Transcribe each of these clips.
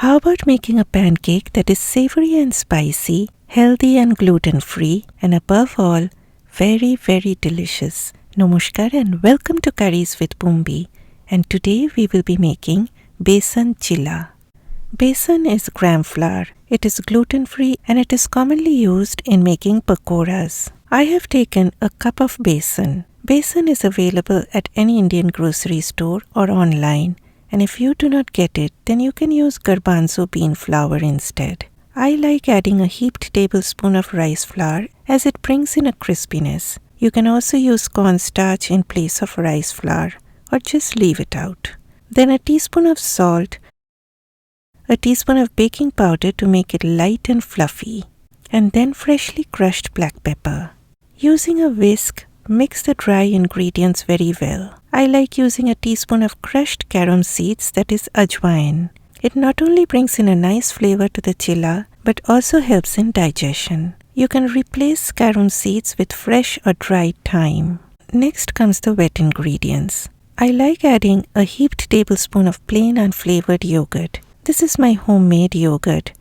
How about making a pancake that is savory and spicy, healthy and gluten-free, and above all, very, very delicious? Namaskar and welcome to Curries with Bumbi. And today we will be making Besan Chilla. Besan is gram flour. It is gluten-free and it is commonly used in making pakoras. I have taken a cup of besan. Besan is available at any Indian grocery store or online. And if you do not get it, then you can use garbanzo bean flour instead. I like adding a heaped tablespoon of rice flour as it brings in a crispiness. You can also use cornstarch in place of rice flour or just leave it out. Then a teaspoon of salt, a teaspoon of baking powder to make it light and fluffy, and then freshly crushed black pepper. Using a whisk, mix the dry ingredients very well. I like using a teaspoon of crushed carom seeds, that is ajwain. It not only brings in a nice flavor to the chilla, but also helps in digestion. You can replace carom seeds with fresh or dried thyme. Next comes the wet ingredients. I like adding a heaped tablespoon of plain unflavored yogurt. This is my homemade yogurt.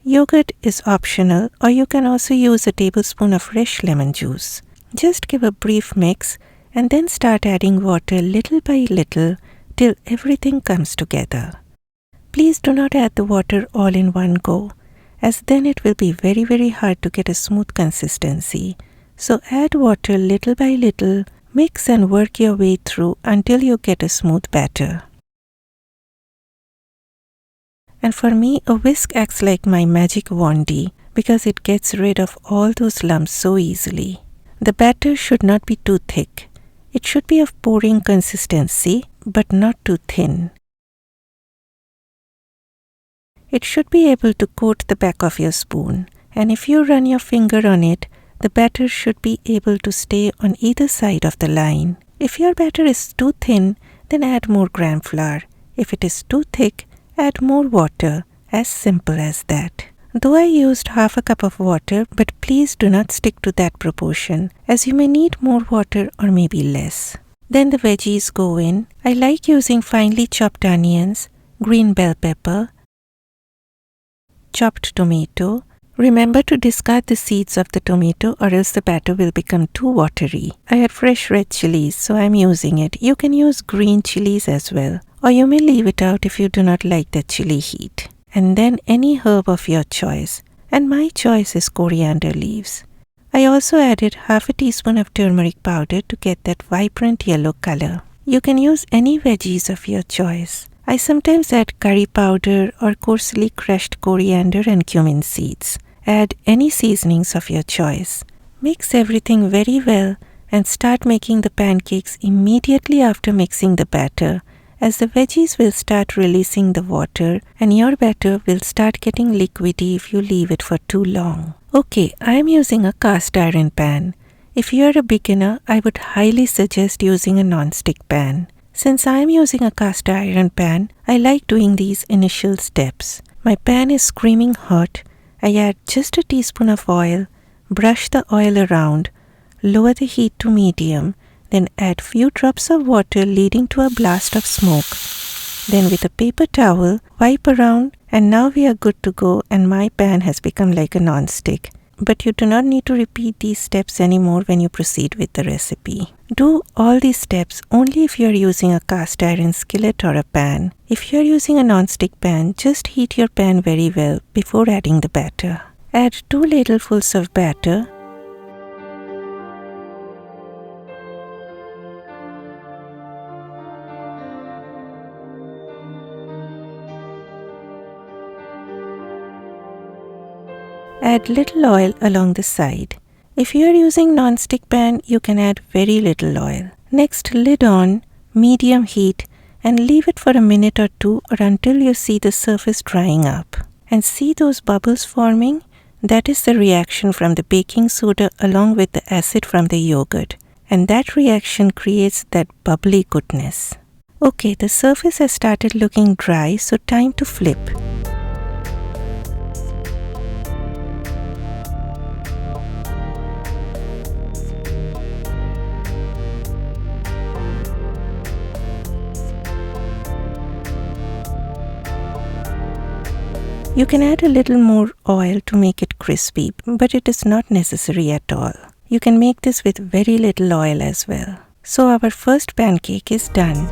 Yogurt is optional, or you can also use a tablespoon of fresh lemon juice. Just give a brief mix and then start adding water little by little till everything comes together. Please do not add the water all in one go, as then it will be very, very hard to get a smooth consistency. So add water little by little, mix and work your way through until you get a smooth batter. And for me, a whisk acts like my magic wandy because it gets rid of all those lumps so easily. The batter should not be too thick. It should be of pouring consistency, but not too thin. It should be able to coat the back of your spoon, and if you run your finger on it, the batter should be able to stay on either side of the line. If your batter is too thin, then add more gram flour. If it is too thick, add more water. As simple as that. Though I used half a cup of water, but please do not stick to that proportion, as you may need more water or maybe less. Then the veggies go in. I like using finely chopped onions, green bell pepper, chopped tomato. Remember to discard the seeds of the tomato or else the batter will become too watery. I had fresh red chillies, so I am using it. You can use green chillies as well, or you may leave it out if you do not like the chili heat. And then any herb of your choice, and my choice is coriander leaves. I also added half a teaspoon of turmeric powder to get that vibrant yellow color. You can use any veggies of your choice. I sometimes add curry powder or coarsely crushed coriander and cumin seeds. Add any seasonings of your choice. Mix everything very well and start making the pancakes immediately after mixing the batter, as the veggies will start releasing the water and your batter will start getting liquidy if you leave it for too long. Okay, I am using a cast iron pan. If you are a beginner, I would highly suggest using a non-stick pan. Since I am using a cast iron pan, I like doing these initial steps. My pan is screaming hot. I add just a teaspoon of oil, brush the oil around, lower the heat to medium, then add few drops of water leading to a blast of smoke. Then with a paper towel, wipe around, and now we are good to go and my pan has become like a non-stick. But you do not need to repeat these steps anymore when you proceed with the recipe. Do all these steps only if you are using a cast iron skillet or a pan. If you are using a non-stick pan, just heat your pan very well before adding the batter. Add 2 ladlefuls of batter. Add little oil along the side. If you are using non-stick pan, you can add very little oil. Next, lid on, medium heat, and leave it for a minute or two or until you see the surface drying up. And see those bubbles forming? That is the reaction from the baking soda along with the acid from the yogurt. And that reaction creates that bubbly goodness. Okay, the surface has started looking dry, so time to flip. You can add a little more oil to make it crispy, but it is not necessary at all. You can make this with very little oil as well. So our first pancake is done.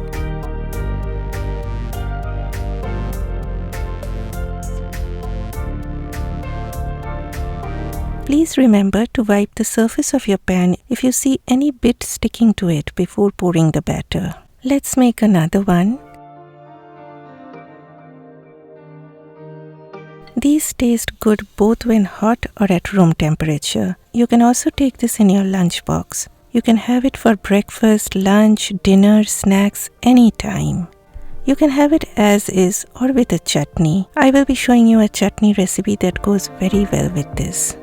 Please remember to wipe the surface of your pan if you see any bit sticking to it before pouring the batter. Let's make another one. These taste good both when hot or at room temperature. You can also take this in your lunchbox. You can have it for breakfast, lunch, dinner, snacks, anytime. You can have it as is or with a chutney. I will be showing you a chutney recipe that goes very well with this.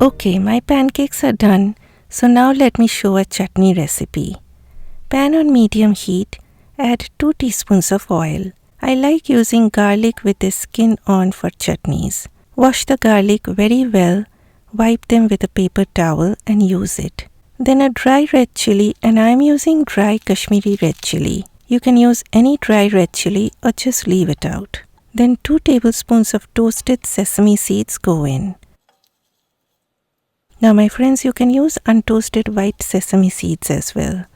Okay, my pancakes are done, so now let me show a chutney recipe. Pan on medium heat, add 2 teaspoons of oil. I like using garlic with the skin on for chutneys. Wash the garlic very well, wipe them with a paper towel and use it. Then a dry red chilli, and I am using dry Kashmiri red chilli. You can use any dry red chilli or just leave it out. Then 2 tablespoons of toasted sesame seeds go in. Now my friends, you can use untoasted white sesame seeds as well.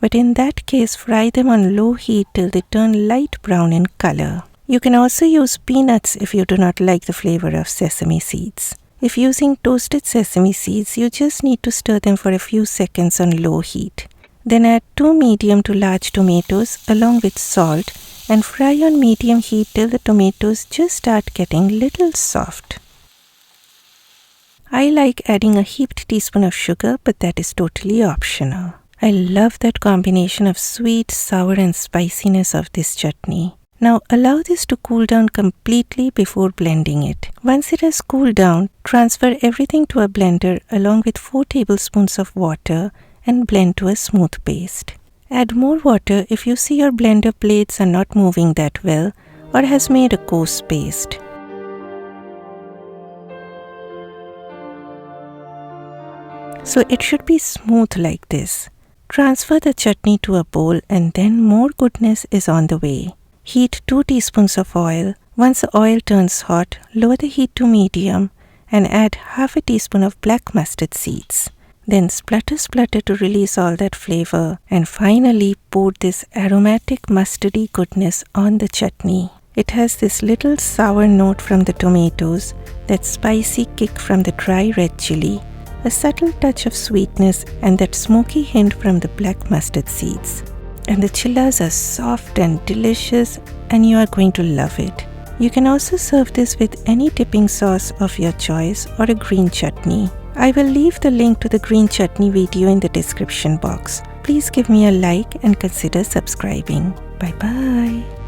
But in that case, fry them on low heat till they turn light brown in color. You can also use peanuts if you do not like the flavor of sesame seeds. If using toasted sesame seeds, you just need to stir them for a few seconds on low heat. Then add 2 medium to large tomatoes along with salt and fry on medium heat till the tomatoes just start getting little soft. I like adding a heaped teaspoon of sugar, but that is totally optional. I love that combination of sweet, sour and spiciness of this chutney. Now allow this to cool down completely before blending it. Once it has cooled down, transfer everything to a blender along with 4 tablespoons of water and blend to a smooth paste. Add more water if you see your blender blades are not moving that well or has made a coarse paste. So it should be smooth like this. Transfer the chutney to a bowl and then more goodness is on the way. Heat 2 teaspoons of oil. Once the oil turns hot, lower the heat to medium and add half a teaspoon of black mustard seeds. Then splutter to release all that flavor, and finally pour this aromatic mustardy goodness on the chutney. It has this little sour note from the tomatoes, that spicy kick from the dry red chili, a subtle touch of sweetness and that smoky hint from the black mustard seeds. And the chillas are soft and delicious and you are going to love it. You can also serve this with any dipping sauce of your choice or a green chutney. I will leave the link to the green chutney video in the description box. Please give me a like and consider subscribing. Bye bye.